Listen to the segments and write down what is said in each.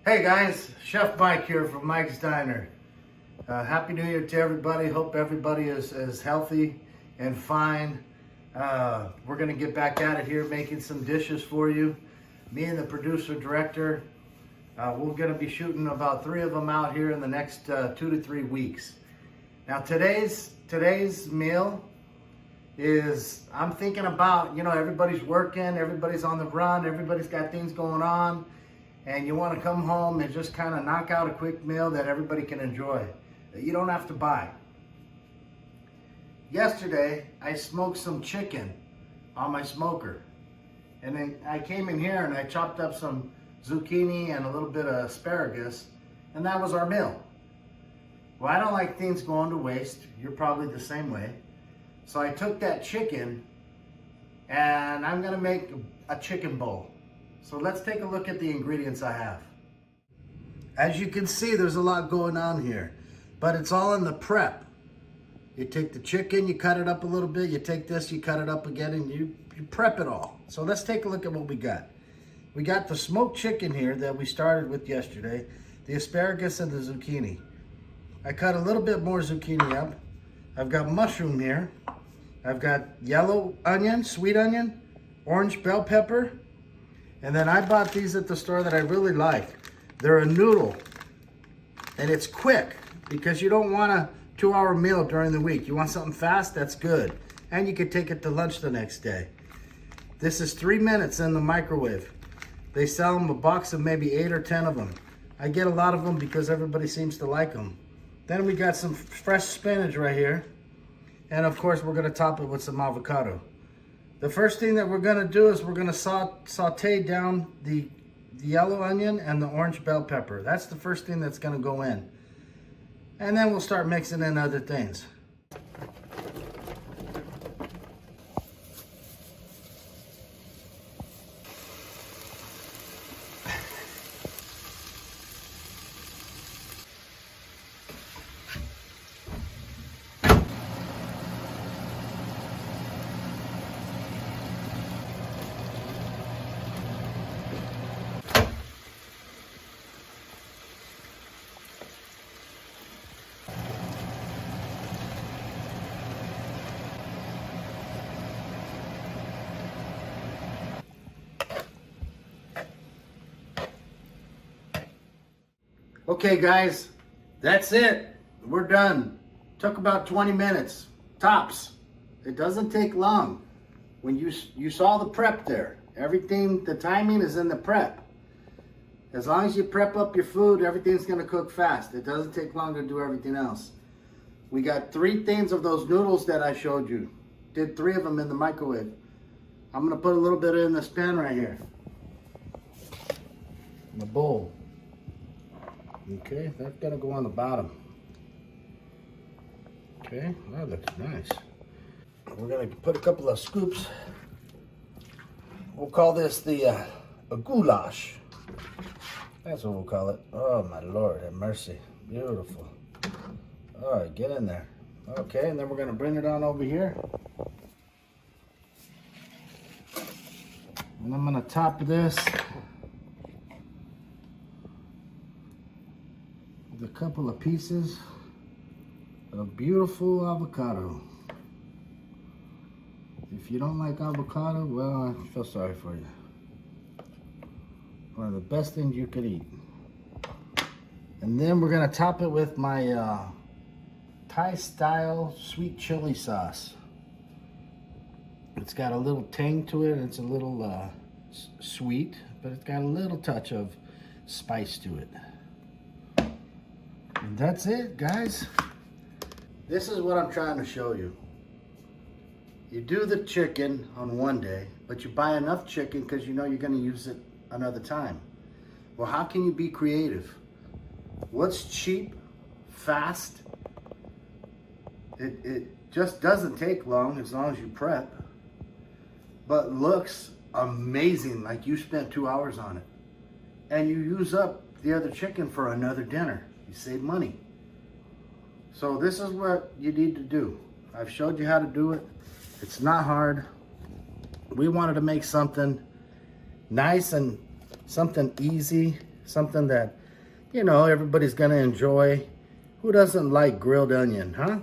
Hey guys, Chef Mike here from Mike's Diner. Happy New Year to everybody. Hope everybody is healthy and fine. We're gonna get back at it here, making some dishes for you. Me and the producer director, we're gonna be shooting about 3 of them out here in the next 2 to 3 weeks. Now today's meal is, I'm thinking about, everybody's working, everybody's on the run, everybody's got things going on, and you want to come home and just kind of knock out a quick meal that everybody can enjoy, that you don't have to buy. Yesterday, I smoked some chicken on my smoker. And then I came in here and I chopped up some zucchini and a little bit of asparagus, and that was our meal. Well, I don't like things going to waste. You're probably the same way. So I took that chicken and I'm gonna make a chicken bowl. So let's take a look at the ingredients I have. As you can see, there's a lot going on here, but it's all in the prep. You take the chicken, you cut it up a little bit, you take this, you cut it up again, and you prep it all. So let's take a look at what we got. We got the smoked chicken here that we started with yesterday, the asparagus and the zucchini. I cut a little bit more zucchini up. I've got mushroom here. I've got yellow onion, sweet onion, orange bell pepper, and then I bought these at the store that I really like. They're a noodle, and it's quick because you don't want a 2-hour meal during the week. You want something fast, that's good. And you can take it to lunch the next day. This is 3 minutes in the microwave. They sell them a box of maybe 8 or 10 of them. I get a lot of them because everybody seems to like them. Then we got some fresh spinach right here. And of course, we're gonna top it with some avocado. The first thing that we're gonna do is we're gonna saute down the yellow onion and the orange bell pepper. That's the first thing that's gonna go in. And then we'll start mixing in other things. Okay guys, that's it. We're done. Took about 20 minutes, tops. It doesn't take long. When you saw the prep there, everything, the timing is in the prep. As long as you prep up your food, everything's gonna cook fast. It doesn't take long to do everything else. We got 3 things of those noodles that I showed you. Did 3 of them in the microwave. I'm gonna put a little bit in the pan right here. In the bowl. Okay, that's gonna go on the bottom. Okay, that looks nice. We're gonna put a couple of scoops. We'll call this a goulash. That's what we'll call it. Oh my Lord, have mercy. Beautiful. All right, get in there. Okay, and then we're gonna bring it on over here. And I'm gonna top this a couple of pieces of beautiful avocado. If you don't like avocado, well, I feel sorry for you. One of the best things you could eat. And then we're gonna top it with my Thai style sweet chili sauce. It's got a little tang to it. It's a little sweet, but it's got a little touch of spice to it. And that's it, guys. This is what I'm trying to show you. You do the chicken on one day, but you buy enough chicken because you know you're going to use it another time. Well, how can you be creative? What's cheap, fast? It just doesn't take long as you prep, but looks amazing, like you spent 2 hours on it. And you use up the other chicken for another dinner. You save money. So this is what you need to do. I've showed you how to do it. It's not hard. We wanted to make something nice and something easy Something that, you know, everybody's gonna enjoy. Who doesn't like grilled onion, huh?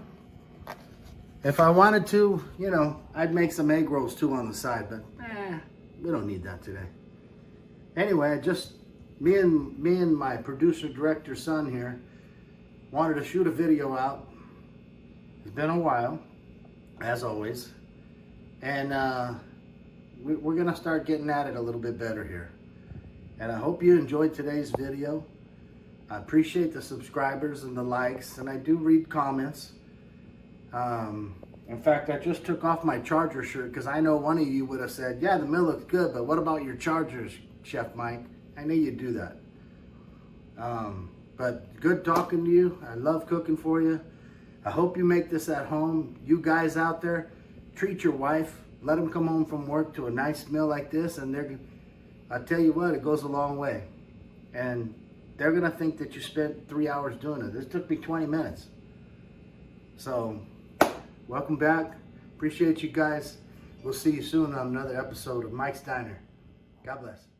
If I wanted to, you know, I'd make some egg rolls too on the side, but we don't need that today. Anyway, just me and my producer director son here wanted to shoot a video out. It's been a while, as always, and we're gonna start getting at it a little bit better here. And I hope you enjoyed today's video. I appreciate the subscribers and the likes, and I do read comments. In fact, I just took off my Charger shirt because I know one of you would have said, yeah, the meal looks good, but what about your Chargers, Chef Mike? I knew you'd do that. But good talking to you. I love cooking for you. I hope you make this at home. You guys out there, treat your wife. Let them come home from work to a nice meal like this, and I tell you what, it goes a long way. And they're gonna think that you spent 3 hours doing it. This took me 20 minutes. So, welcome back. Appreciate you guys. We'll see you soon on another episode of Mike's Diner. God bless.